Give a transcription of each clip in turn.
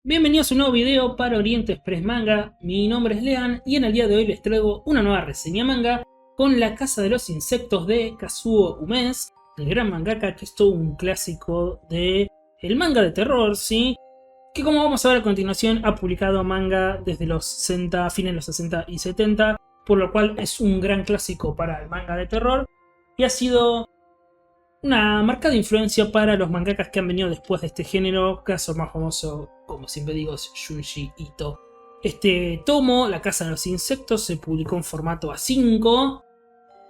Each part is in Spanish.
Bienvenidos a un nuevo video para Oriente Express Manga. Mi nombre es Lean y en el día de hoy les traigo una nueva reseña manga con La Casa de los Insectos de Kazuo Umezu, el gran mangaka que es todo un clásico de el manga de terror, ¿sí? Que, como vamos a ver a continuación, ha publicado manga desde los 60, fines de los 60 y 70, por lo cual es un gran clásico para el manga de terror y ha sido una marcada influencia para los mangakas que han venido después de este género. Caso más famoso, como siempre digo, es Junji Ito. Este tomo, La Casa de los Insectos, se publicó en formato A5.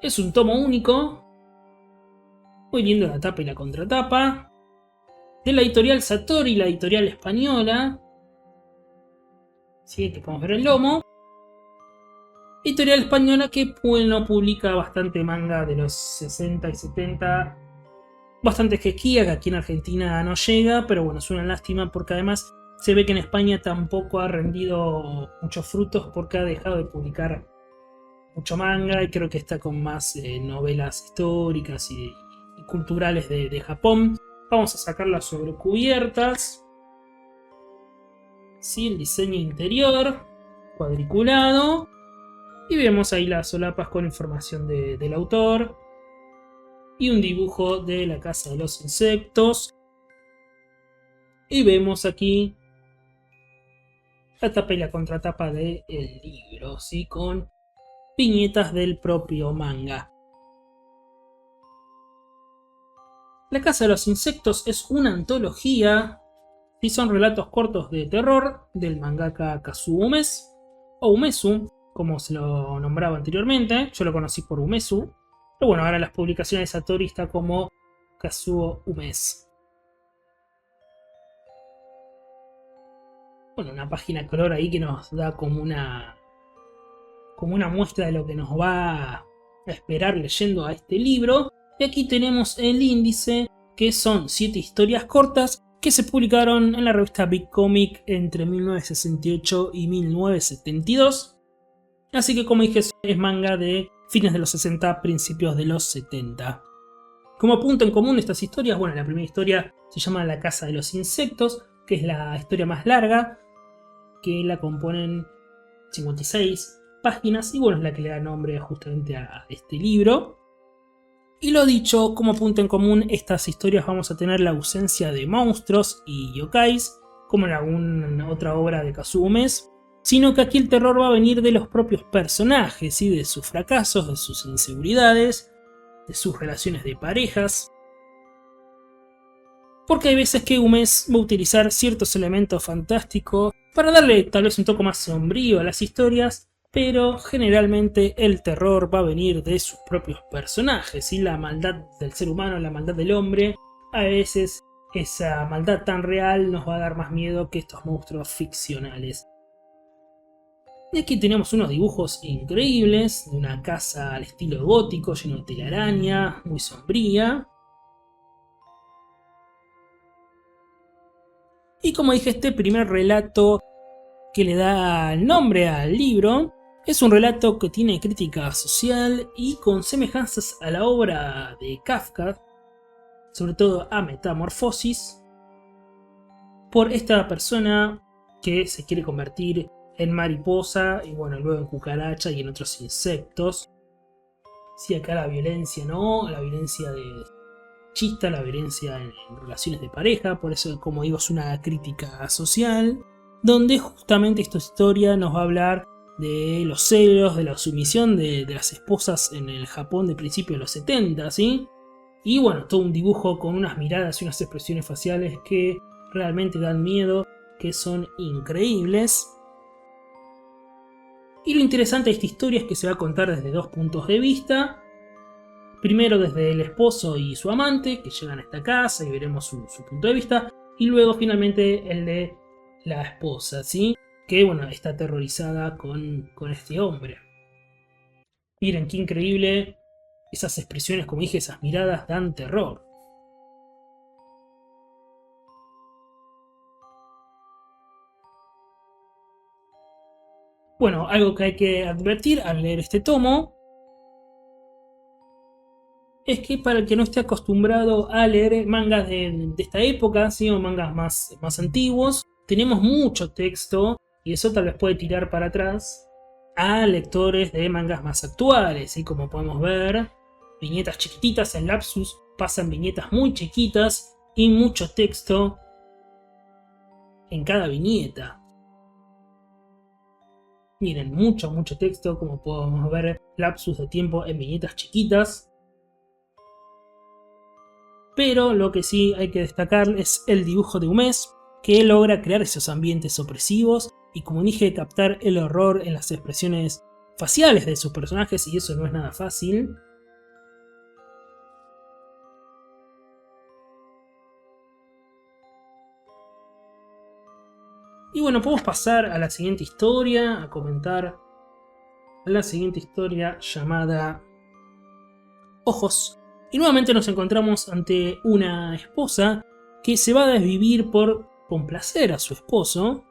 Es un tomo único, muy lindo la tapa y la contratapa, de la editorial Satori, la editorial española. Sí, que podemos ver el lomo. Editorial española que, bueno, publica bastante manga de los 60 y 70. Bastante quequía, que aquí en Argentina no llega, pero bueno, es una lástima porque además se ve que en España tampoco ha rendido muchos frutos porque ha dejado de publicar mucho manga y creo que está con más novelas históricas y culturales de Japón. Vamos a sacarlas sobre cubiertas. Sí, el diseño interior, cuadriculado. Y vemos ahí las solapas con información del autor. Y un dibujo de La Casa de los Insectos. Y vemos aquí la tapa y la contratapa del libro, ¿sí? Con viñetas del propio manga. La Casa de los Insectos es una antología y son relatos cortos de terror del mangaka Kazuo Umezu, o Umezu, como se lo nombraba anteriormente. Yo lo conocí por Umezu, pero bueno, ahora las publicaciones de Satori está como Kazuo Umezu. Bueno, una página color ahí que nos da como una muestra de lo que nos va a esperar leyendo a este libro. Y aquí tenemos el índice, que son 7 historias cortas que se publicaron en la revista Big Comic entre 1968 y 1972. Así que, como dije, es manga de fines de los 60, principios de los 70. Como punto en común estas historias, bueno, la primera historia se llama La Casa de los Insectos, que es la historia más larga, que la componen 56 páginas, y bueno, es la que le da nombre justamente a este libro. Y lo dicho, como punto en común, estas historias vamos a tener la ausencia de monstruos y yokais, como en alguna otra obra de Kazuo Umezu, sino que aquí el terror va a venir de los propios personajes, y de sus fracasos, de sus inseguridades, de sus relaciones de parejas. Porque hay veces que Umezu va a utilizar ciertos elementos fantásticos para darle tal vez un toque más sombrío a las historias, pero generalmente el terror va a venir de sus propios personajes, y la maldad del ser humano, la maldad del hombre, a veces esa maldad tan real nos va a dar más miedo que estos monstruos ficcionales. Y aquí tenemos unos dibujos increíbles de una casa al estilo gótico, lleno de telaraña, muy sombría. Y como dije, este primer relato que le da el nombre al libro es un relato que tiene crítica social y con semejanzas a la obra de Kafka, sobre todo a Metamorfosis, por esta persona que se quiere convertir en mariposa y bueno, luego en cucaracha y en otros insectos. Sí, acá la violencia no, la violencia de chista, la violencia en relaciones de pareja, por eso, como digo, es una crítica social, donde justamente esta historia nos va a hablar de los celos, de la sumisión de las esposas en el Japón de principios de los 70, ¿sí? Y bueno, todo un dibujo con unas miradas y unas expresiones faciales que realmente dan miedo, que son increíbles. Y lo interesante de esta historia es que se va a contar desde dos puntos de vista. Primero desde el esposo y su amante, que llegan a esta casa y veremos su punto de vista. Y luego finalmente el de la esposa, ¿sí? Que bueno, está aterrorizada con este hombre. Miren qué increíble. Esas expresiones, como dije, esas miradas dan terror. Bueno, algo que hay que advertir al leer este tomo es que para el que no esté acostumbrado a leer mangas de esta época, ¿sí? O mangas más antiguos, tenemos mucho texto y eso tal vez puede tirar para atrás a lectores de mangas más actuales. Y como podemos ver, viñetas chiquititas, en Lapsus pasan viñetas muy chiquitas y mucho texto en cada viñeta. Miren, mucho texto, como podemos ver, lapsus de tiempo en viñetas chiquitas. Pero lo que sí hay que destacar es el dibujo de Umes, que logra crear esos ambientes opresivos y, como dije, captar el horror en las expresiones faciales de sus personajes, y eso no es nada fácil. Y bueno, podemos pasar a la siguiente historia, a comentar la siguiente historia llamada Ojos. Y nuevamente nos encontramos ante una esposa que se va a desvivir por complacer a su esposo.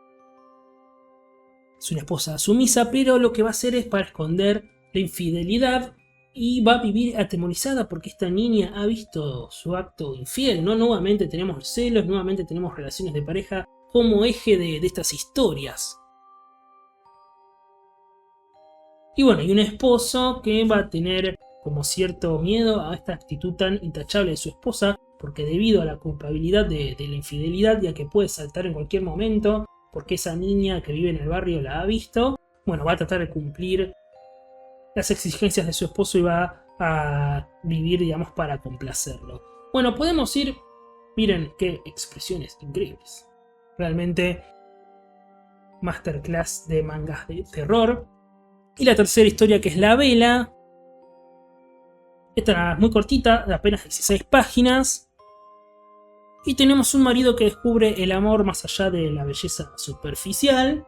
Es una esposa sumisa, pero lo que va a hacer es para esconder la infidelidad y va a vivir atemorizada porque esta niña ha visto su acto infiel, ¿no? Nuevamente tenemos celos, nuevamente tenemos relaciones de pareja como eje de estas historias. Y bueno, y un esposo que va a tener como cierto miedo a esta actitud tan intachable de su esposa, porque debido a la culpabilidad de la infidelidad, ya que puede saltar en cualquier momento, porque esa niña que vive en el barrio la ha visto, bueno, va a tratar de cumplir las exigencias de su esposo y va a vivir, digamos, para complacerlo. Bueno, podemos ir, miren qué expresiones increíbles. Realmente masterclass de mangas de terror. Y la tercera historia, que es La Vela. Esta es muy cortita, de apenas 16 páginas. Y tenemos un marido que descubre el amor más allá de la belleza superficial.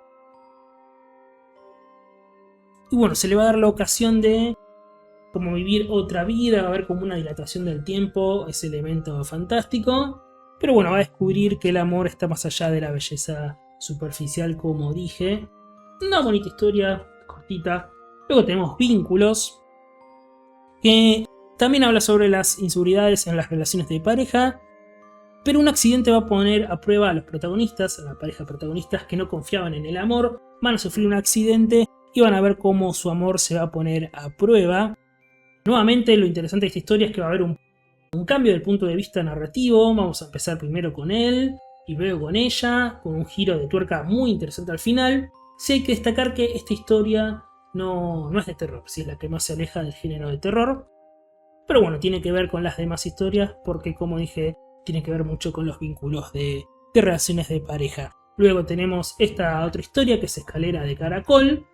Y bueno, se le va a dar la ocasión de como vivir otra vida, va a haber como una dilatación del tiempo, ese elemento fantástico. Pero bueno, va a descubrir que el amor está más allá de la belleza superficial, como dije. Una bonita historia, cortita. Luego tenemos Vínculos, que también habla sobre las inseguridades en las relaciones de pareja. Pero un accidente va a poner a prueba a los protagonistas, a la pareja protagonistas que no confiaban en el amor. Van a sufrir un accidente y van a ver cómo su amor se va a poner a prueba. Nuevamente, lo interesante de esta historia es que va a haber un cambio del punto de vista narrativo. Vamos a empezar primero con él y luego con ella, con un giro de tuerca muy interesante al final. Sí hay que destacar que esta historia no es de terror, sí es la que más se aleja del género de terror. Pero bueno, tiene que ver con las demás historias porque, como dije, tiene que ver mucho con los vínculos de relaciones de pareja. Luego tenemos esta otra historia que es Escalera de Caracol,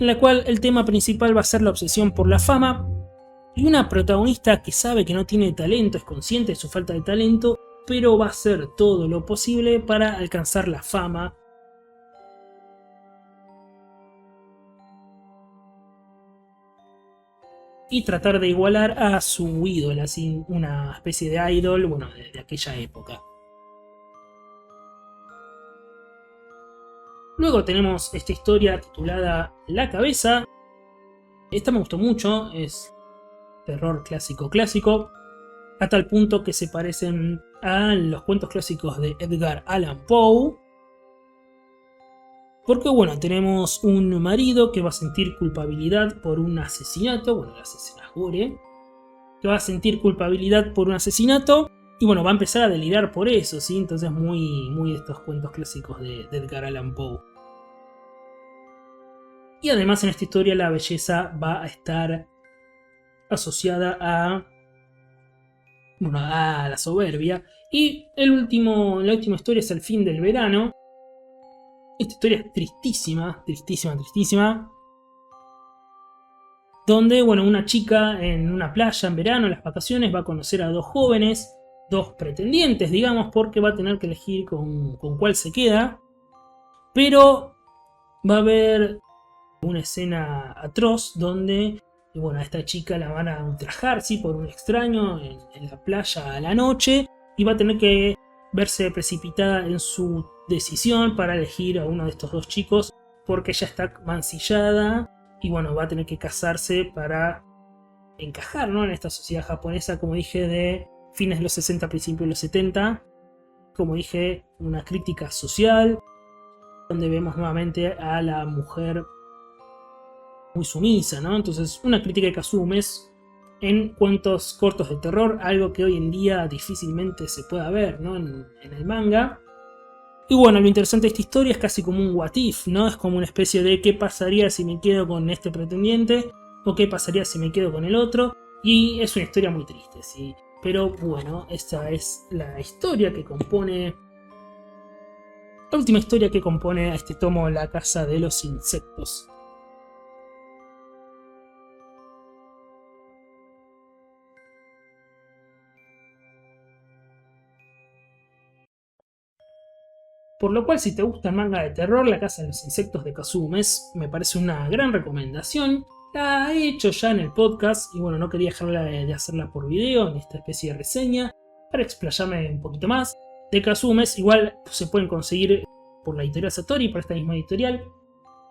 en la cual el tema principal va a ser la obsesión por la fama y una protagonista que sabe que no tiene talento, es consciente de su falta de talento, pero va a hacer todo lo posible para alcanzar la fama. Y tratar de igualar a su ídola, así una especie de idol, bueno, de aquella época. Luego tenemos esta historia titulada La Cabeza. Esta me gustó mucho, es terror clásico, a tal punto que se parecen a los cuentos clásicos de Edgar Allan Poe. Porque bueno, tenemos un marido que va a sentir culpabilidad por un asesinato, bueno, la asesina Gore, que va a sentir culpabilidad por un asesinato y bueno, va a empezar a delirar por eso, ¿sí? Entonces muy de estos cuentos clásicos de Edgar Allan Poe. Y además en esta historia la belleza va a estar asociada a la soberbia. Y la última historia es El fin del verano. Esta historia es tristísima. Donde, bueno, una chica en una playa en verano, en las vacaciones, va a conocer a dos jóvenes, dos pretendientes, digamos, porque va a tener que elegir con cuál se queda. Pero va a haber una escena atroz donde, bueno, a esta chica la van a ultrajar, ¿sí? Por un extraño en la playa a la noche, y va a tener que verse precipitada en su decisión para elegir a uno de estos dos chicos porque ella está mancillada y bueno, va a tener que casarse para encajar, ¿no? En esta sociedad japonesa, como dije, de fines de los 60, principios de los 70. como dije, una crítica social, donde vemos nuevamente a la mujer muy sumisa, ¿no? Entonces, una crítica de Kazumes en cuentos cortos de terror, algo que hoy en día difícilmente se pueda ver, ¿no? en el manga. Y bueno, lo interesante de esta historia es casi como un what if, ¿no? Es como una especie de qué pasaría si me quedo con este pretendiente o qué pasaría si me quedo con el otro. Y es una historia muy triste, sí. Pero bueno, esta es la historia que compone... La última historia que compone a este tomo, La Casa de los Insectos. Por lo cual, si te gusta el manga de terror, La Casa de los Insectos de Kazumes me parece una gran recomendación. La he hecho ya en el podcast y bueno, no quería dejarla de hacerla por video en esta especie de reseña para explayarme un poquito más. De Kazumes igual se pueden conseguir por la editorial Satori, por esta misma editorial.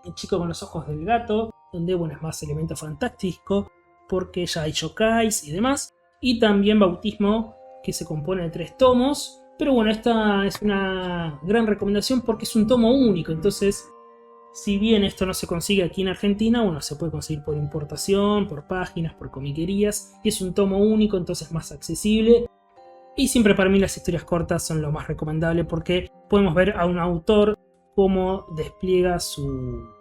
El chico con los ojos del gato, donde bueno, es más elemento fantástico porque ya hay yokais y demás. Y también Bautismo, que se compone de 3 tomos. Pero bueno, esta es una gran recomendación porque es un tomo único, entonces si bien esto no se consigue aquí en Argentina, bueno, se puede conseguir por importación, por páginas, por comiquerías, y es un tomo único, entonces más accesible. Y siempre para mí las historias cortas son lo más recomendable porque podemos ver a un autor cómo despliega su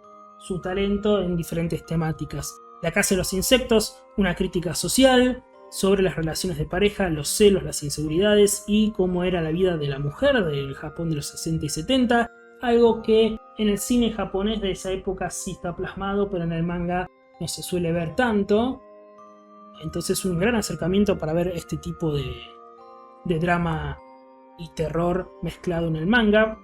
talento en diferentes temáticas. La Casa de los Insectos, una crítica social sobre las relaciones de pareja, los celos, las inseguridades y cómo era la vida de la mujer del Japón de los 60 y 70, algo que en el cine japonés de esa época sí está plasmado, pero en el manga no se suele ver tanto. Entonces un gran acercamiento para ver este tipo de drama y terror mezclado en el manga.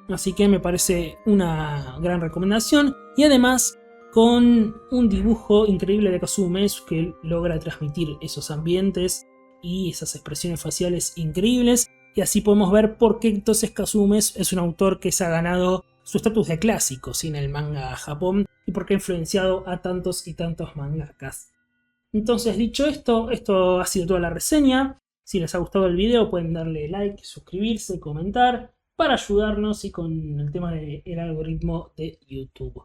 Así que me parece una gran recomendación. Y además con un dibujo increíble de Kazumes que logra transmitir esos ambientes y esas expresiones faciales increíbles. Y así podemos ver por qué entonces Kazumes es un autor que se ha ganado su estatus de clásico en el manga Japón y por qué ha influenciado a tantos y tantos mangakas. Entonces, dicho esto, esto ha sido toda la reseña. Si les ha gustado el video pueden darle like, suscribirse, comentar para ayudarnos y con el tema del algoritmo de YouTube.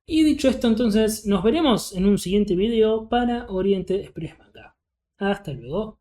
Y dicho esto, entonces nos veremos en un siguiente video para Oriente Express Manga. Hasta luego.